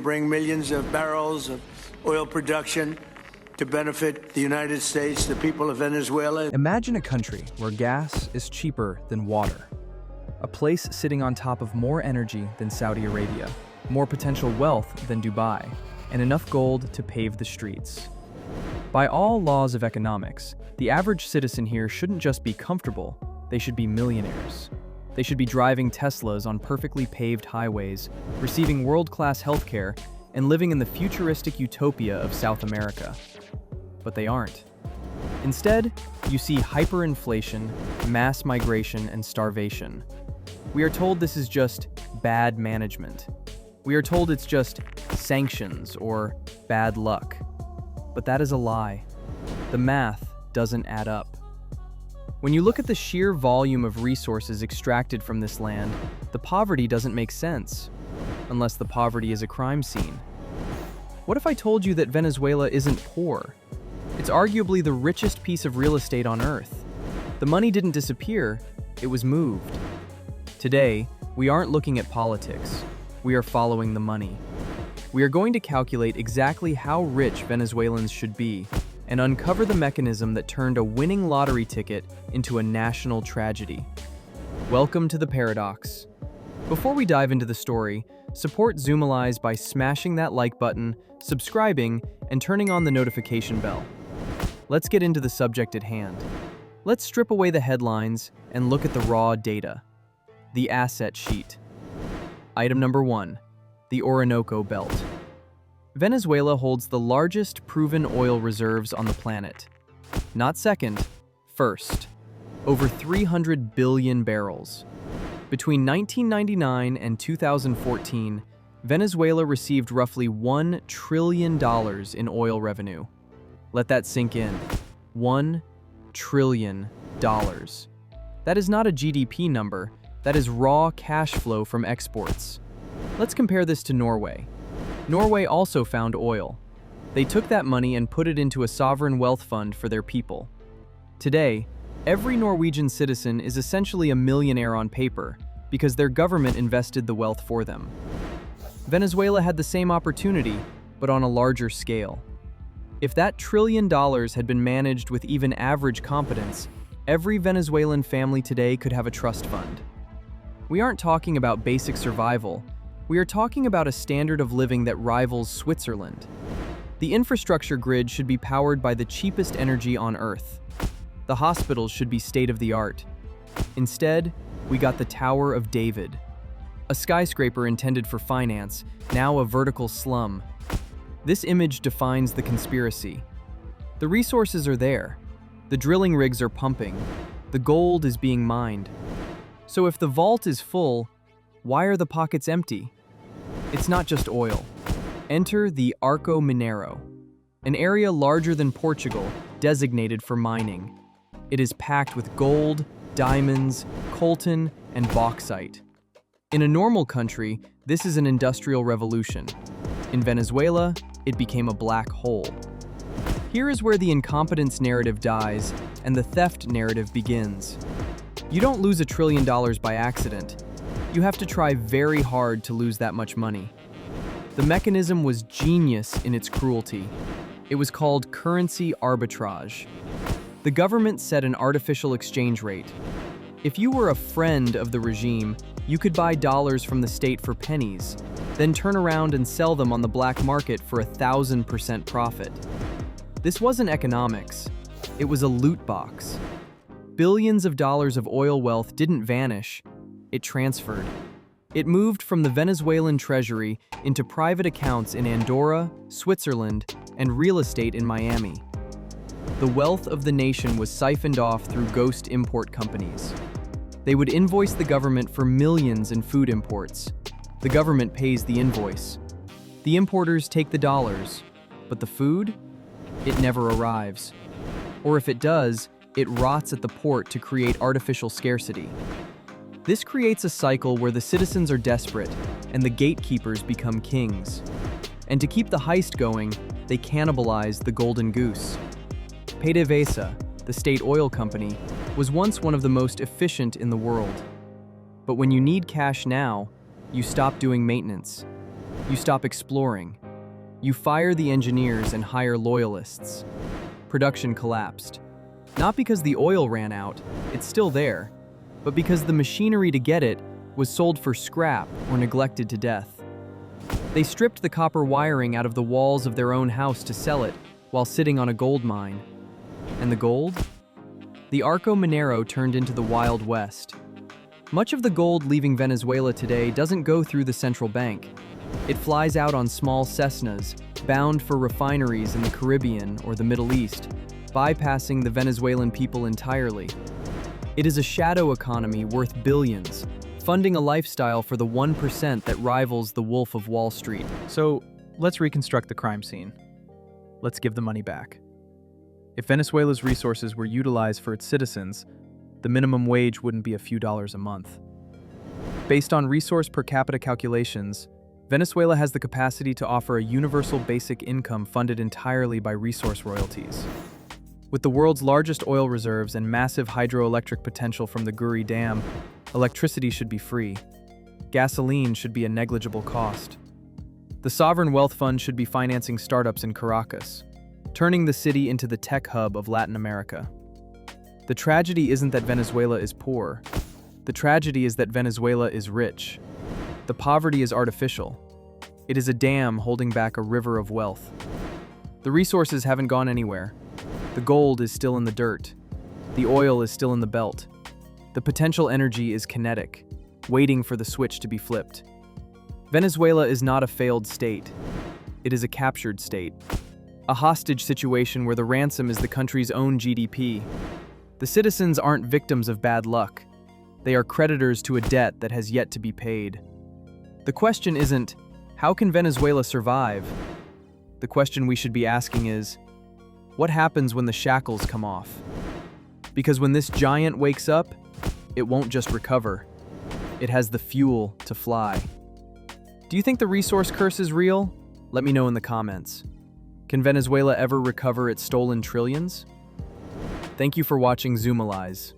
Bring millions of barrels of oil production to benefit the United States, the people of Venezuela. Imagine a country where gas is cheaper than water. A place sitting on top of more energy than Saudi Arabia, more potential wealth than Dubai, and enough gold to pave the streets. By all laws of economics, the average citizen here shouldn't just be comfortable, they should be millionaires. They should be driving Teslas on perfectly paved highways, receiving world-class healthcare, and living in the futuristic utopia of South America. But they aren't. Instead, you see hyperinflation, mass migration, and starvation. We are told this is just bad management. We are told it's just sanctions or bad luck. But that is a lie. The math doesn't add up. When you look at the sheer volume of resources extracted from this land, the poverty doesn't make sense, unless the poverty is a crime scene. What if I told you that Venezuela isn't poor? It's arguably the richest piece of real estate on Earth. The money didn't disappear, it was moved. Today, we aren't looking at politics. We are following the money. We are going to calculate exactly how rich Venezuelans should be and uncover the mechanism that turned a winning lottery ticket into a national tragedy. Welcome to the paradox. Before we dive into the story, support Zoomalyze by smashing that like button, subscribing, and turning on the notification bell. Let's get into the subject at hand. Let's strip away the headlines and look at the raw data. The asset sheet. Item number 1, the Orinoco Belt. Venezuela holds the largest proven oil reserves on the planet. Not second, first. Over 300 billion barrels. Between 1999 and 2014, Venezuela received roughly $1 trillion in oil revenue. Let that sink in. $1 trillion. That is not a GDP number, that is raw cash flow from exports. Let's compare this to Norway. Norway also found oil. They took that money and put it into a sovereign wealth fund for their people. Today, every Norwegian citizen is essentially a millionaire on paper because their government invested the wealth for them. Venezuela had the same opportunity, but on a larger scale. If that $1 trillion had been managed with even average competence, every Venezuelan family today could have a trust fund. We aren't talking about basic survival. We are talking about a standard of living that rivals Switzerland. The infrastructure grid should be powered by the cheapest energy on Earth. The hospitals should be state-of-the-art. Instead, we got the Tower of David. A skyscraper intended for finance, now a vertical slum. This image defines the conspiracy. The resources are there. The drilling rigs are pumping. The gold is being mined. So if the vault is full, why are the pockets empty? It's not just oil. Enter the Arco Minero, an area larger than Portugal, designated for mining. It is packed with gold, diamonds, coltan, and bauxite. In a normal country, this is an industrial revolution. In Venezuela, it became a black hole. Here is where the incompetence narrative dies and the theft narrative begins. You don't lose $1 trillion by accident. You have to try very hard to lose that much money. The mechanism was genius in its cruelty. It was called currency arbitrage. The government set an artificial exchange rate. If you were a friend of the regime, you could buy dollars from the state for pennies, then turn around and sell them on the black market for 1,000% profit. This wasn't economics. It was a loot box. Billions of dollars of oil wealth didn't vanish. It transferred. It moved from the Venezuelan treasury into private accounts in Andorra, Switzerland, and real estate in Miami. The wealth of the nation was siphoned off through ghost import companies. They would invoice the government for millions in food imports. The government pays the invoice. The importers take the dollars, but the food? It never arrives. Or if it does, it rots at the port to create artificial scarcity. This creates a cycle where the citizens are desperate and the gatekeepers become kings. And to keep the heist going, they cannibalize the golden goose. PDVSA, the state oil company, was once one of the most efficient in the world. But when you need cash now, you stop doing maintenance. You stop exploring. You fire the engineers and hire loyalists. Production collapsed. Not because the oil ran out, it's still there, but because the machinery to get it was sold for scrap or neglected to death. They stripped the copper wiring out of the walls of their own house to sell it while sitting on a gold mine. And the gold? The Arco Minero turned into the Wild West. Much of the gold leaving Venezuela today doesn't go through the central bank. It flies out on small Cessnas, bound for refineries in the Caribbean or the Middle East, bypassing the Venezuelan people entirely. It is a shadow economy worth billions, funding a lifestyle for the 1% that rivals the Wolf of Wall Street. So, let's reconstruct the crime scene. Let's give the money back. If Venezuela's resources were utilized for its citizens, the minimum wage wouldn't be a few dollars a month. Based on resource per capita calculations, Venezuela has the capacity to offer a universal basic income funded entirely by resource royalties. With the world's largest oil reserves and massive hydroelectric potential from the Guri Dam, electricity should be free. Gasoline should be a negligible cost. The Sovereign Wealth Fund should be financing startups in Caracas, turning the city into the tech hub of Latin America. The tragedy isn't that Venezuela is poor. The tragedy is that Venezuela is rich. The poverty is artificial. It is a dam holding back a river of wealth. The resources haven't gone anywhere. The gold is still in the dirt. The oil is still in the belt. The potential energy is kinetic, waiting for the switch to be flipped. Venezuela is not a failed state. It is a captured state. A hostage situation where the ransom is the country's own GDP. The citizens aren't victims of bad luck. They are creditors to a debt that has yet to be paid. The question isn't, how can Venezuela survive? The question we should be asking is, what happens when the shackles come off? Because when this giant wakes up, it won't just recover. It has the fuel to fly. Do you think the resource curse is real? Let me know in the comments. Can Venezuela ever recover its stolen trillions? Thank you for watching Zoomalyze.